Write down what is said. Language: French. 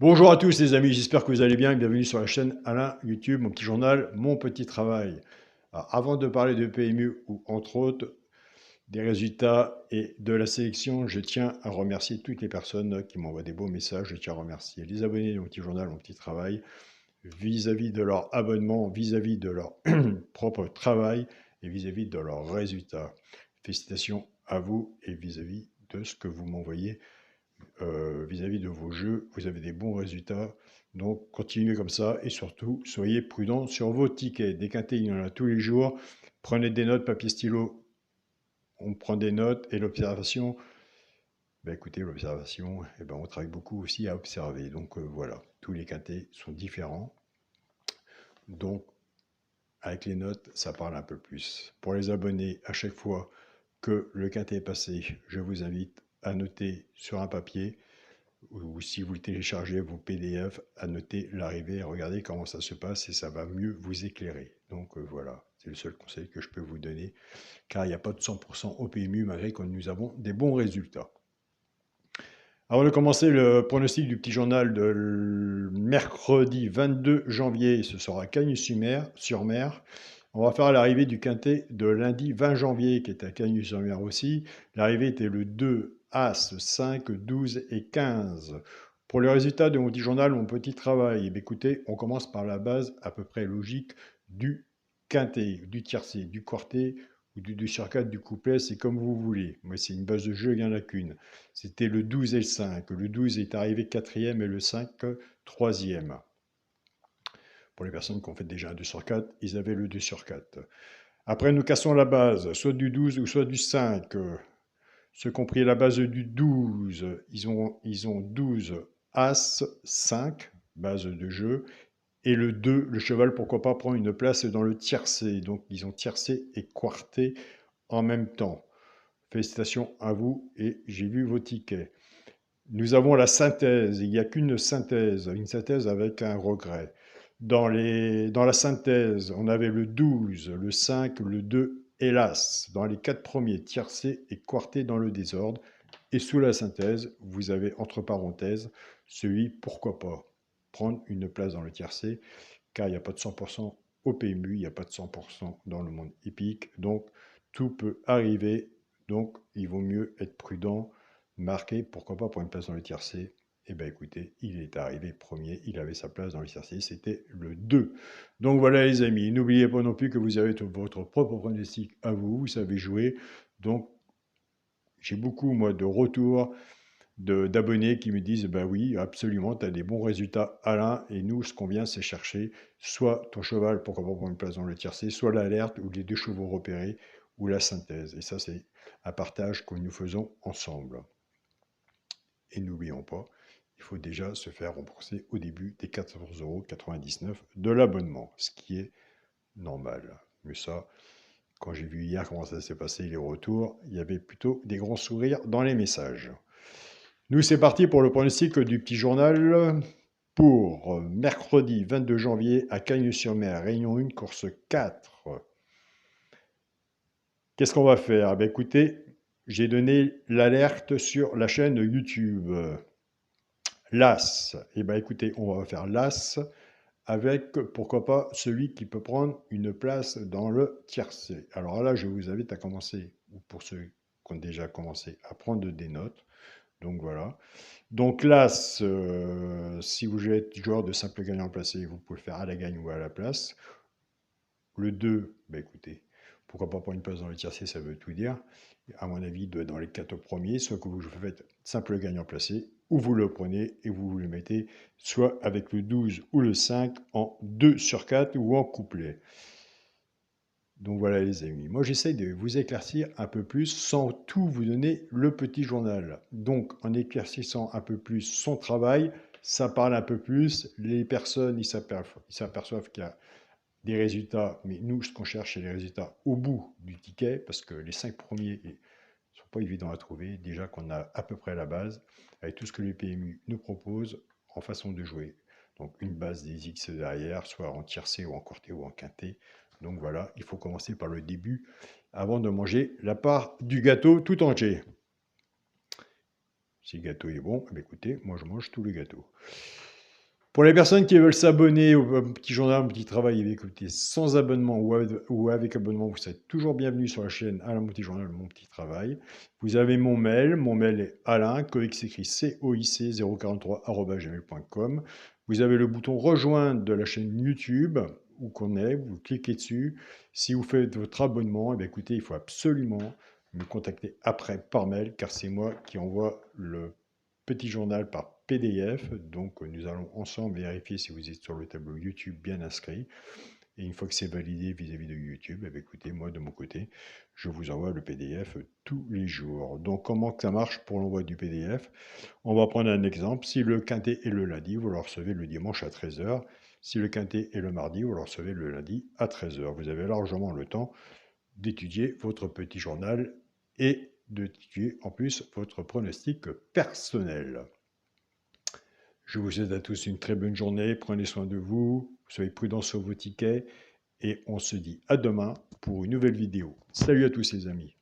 Bonjour à tous les amis, j'espère que vous allez bien et bienvenue sur la chaîne Alain YouTube, mon petit journal, mon petit travail. Alors, avant de parler de PMU ou entre autres des résultats et de la sélection, je tiens à remercier toutes les personnes qui m'envoient des beaux messages. Je tiens à remercier les abonnés de mon petit journal, mon petit travail, vis-à-vis de leur abonnement, vis-à-vis de leur propre travail et vis-à-vis de leurs résultats. Félicitations à vous et vis-à-vis de ce que vous m'envoyez vis-à-vis de vos jeux, vous avez des bons résultats. Donc continuez comme ça et surtout soyez prudents sur vos tickets. Des quintés, il y en a tous les jours. Prenez des notes, papier, stylo. On prend des notes et l'observation. Ben écoutez, l'observation, on travaille beaucoup aussi à observer. Donc voilà, tous les quintés sont différents. Donc avec les notes, ça parle un peu plus. Pour les abonnés, à chaque fois que le quintet est passé, je vous invite à noter sur un papier ou si vous le téléchargez vos PDF, à noter l'arrivée, regardez comment ça se passe et ça va mieux vous éclairer. Donc voilà, c'est le seul conseil que je peux vous donner, car il n'y a pas de 100% au PMU malgré que nous avons des bons résultats. Avant de commencer le pronostic du petit journal de mercredi 22 janvier, ce sera Cagnes-sur-Mer. On va faire l'arrivée du quintet de lundi 20 janvier, qui est à Cagnes-sur-Mer aussi. L'arrivée était le 2, As, 5, 12 et 15. Pour le résultat de mon petit journal, mon petit travail, écoutez, on commence par la base à peu près logique du quintet, du tiercé, du quartet ou du 2 sur 4 du couplet, c'est comme vous voulez. Moi, c'est une base de jeu, il n'y en a qu'une. C'était le 12 et le 5. Le 12 est arrivé quatrième et le 5 troisième. Pour les personnes qui ont fait déjà un 2 sur 4, ils avaient le 2 sur 4. Après, nous cassons la base, soit du 12 ou soit du 5. Ceux qui ont pris la base du 12, ils ont 12 As, 5, base de jeu. Et le 2, le cheval, pourquoi pas, prend une place dans le tiercé. Donc, ils ont tiercé et quarté en même temps. Félicitations à vous et j'ai vu vos tickets. Nous avons la synthèse, il n'y a qu'une synthèse avec un regret. Dans la synthèse, on avait le 12, le 5, le 2, hélas. Dans les 4 premiers, tiercé et quarté dans le désordre. Et sous la synthèse, vous avez entre parenthèses celui, pourquoi pas, prendre une place dans le tiercé, car il n'y a pas de 100% au PMU, il n'y a pas de 100% dans le monde hippique. Donc, tout peut arriver. Donc, il vaut mieux être prudent, marquer, pourquoi pas pour une place dans le tiercé. Eh bien écoutez, il est arrivé premier, il avait sa place dans le tiercé, c'était le 2. Donc voilà les amis, n'oubliez pas non plus que vous avez votre propre pronostic à vous, vous savez jouer. Donc j'ai beaucoup moi de retours d'abonnés qui me disent, bah oui, absolument, tu as des bons résultats Alain, et nous, ce qu'on vient, c'est chercher soit ton cheval, pourquoi pas prendre une place dans le tiercé, soit l'alerte, ou les 2 chevaux repérés, ou la synthèse. Et ça, c'est un partage que nous faisons ensemble. Et n'oublions pas, il faut déjà se faire rembourser au début des 14,99 € de l'abonnement, ce qui est normal. Mais ça, quand j'ai vu hier comment ça s'est passé, les retours, il y avait plutôt des grands sourires dans les messages. Nous, c'est parti pour le pronostic du petit journal pour mercredi 22 janvier à Cagnes-sur-Mer, Réunion 1, course 4. Qu'est-ce qu'on va faire? Eh bien, écoutez, j'ai donné l'alerte sur la chaîne YouTube. L'As. Eh bien, écoutez, on va faire l'As avec, pourquoi pas, celui qui peut prendre une place dans le tiercé. Alors là, je vous invite à commencer, ou pour ceux qui ont déjà commencé, à prendre des notes. Donc voilà. Donc là, si vous êtes joueur de simple gagnant placé, vous pouvez le faire à la gagne ou à la place. Le 2, bah écoutez, pourquoi pas prendre une place dans le tiercé, ça veut tout dire. À mon avis, dans les 4 premiers, soit que vous faites simple gagnant placé, ou vous le prenez et vous le mettez soit avec le 12 ou le 5 en 2 sur 4 ou en couplet. Donc voilà les amis, moi j'essaye de vous éclaircir un peu plus sans tout vous donner le petit journal. Donc en éclaircissant un peu plus son travail, ça parle un peu plus, les personnes ils s'aperçoivent qu'il y a des résultats, mais nous ce qu'on cherche c'est les résultats au bout du ticket, parce que les 5 premiers ne sont pas évidents à trouver, déjà qu'on a à peu près la base, avec tout ce que les PMU nous proposent en façon de jouer. Donc une base des X derrière, soit en tiercé ou en quarté ou en quinté. Donc voilà, il faut commencer par le début avant de manger la part du gâteau tout entier. Si le gâteau est bon, eh bien, écoutez, moi je mange tout le gâteau. Pour les personnes qui veulent s'abonner au petit journal, au petit travail, eh bien, écoutez, sans abonnement ou avec abonnement, vous serez toujours bienvenue sur la chaîne Alain Mon Petit Journal, Mon Petit Travail. Vous avez mon mail est alain, coix s'écrit COIC 043@gmail.com. Vous avez le bouton rejoindre de la chaîne YouTube où qu'on est, vous cliquez dessus. Si vous faites votre abonnement, eh bien, écoutez, il faut absolument me contacter après par mail car c'est moi qui envoie le petit journal par PDF. Donc, nous allons ensemble vérifier si vous êtes sur le tableau YouTube bien inscrit. Et une fois que c'est validé vis-à-vis de YouTube, eh bien, écoutez, moi de mon côté, je vous envoie le PDF tous les jours. Donc, comment ça marche pour l'envoi du PDF? On va prendre un exemple. Si le quintet est le lundi, vous le recevez le dimanche à 13 h. Si le quintet est le mardi, vous le recevez le lundi à 13 h. Vous avez largement le temps d'étudier votre petit journal et d'étudier en plus votre pronostic personnel. Je vous souhaite à tous une très bonne journée, prenez soin de vous, soyez prudents sur vos tickets et on se dit à demain pour une nouvelle vidéo. Salut à tous les amis.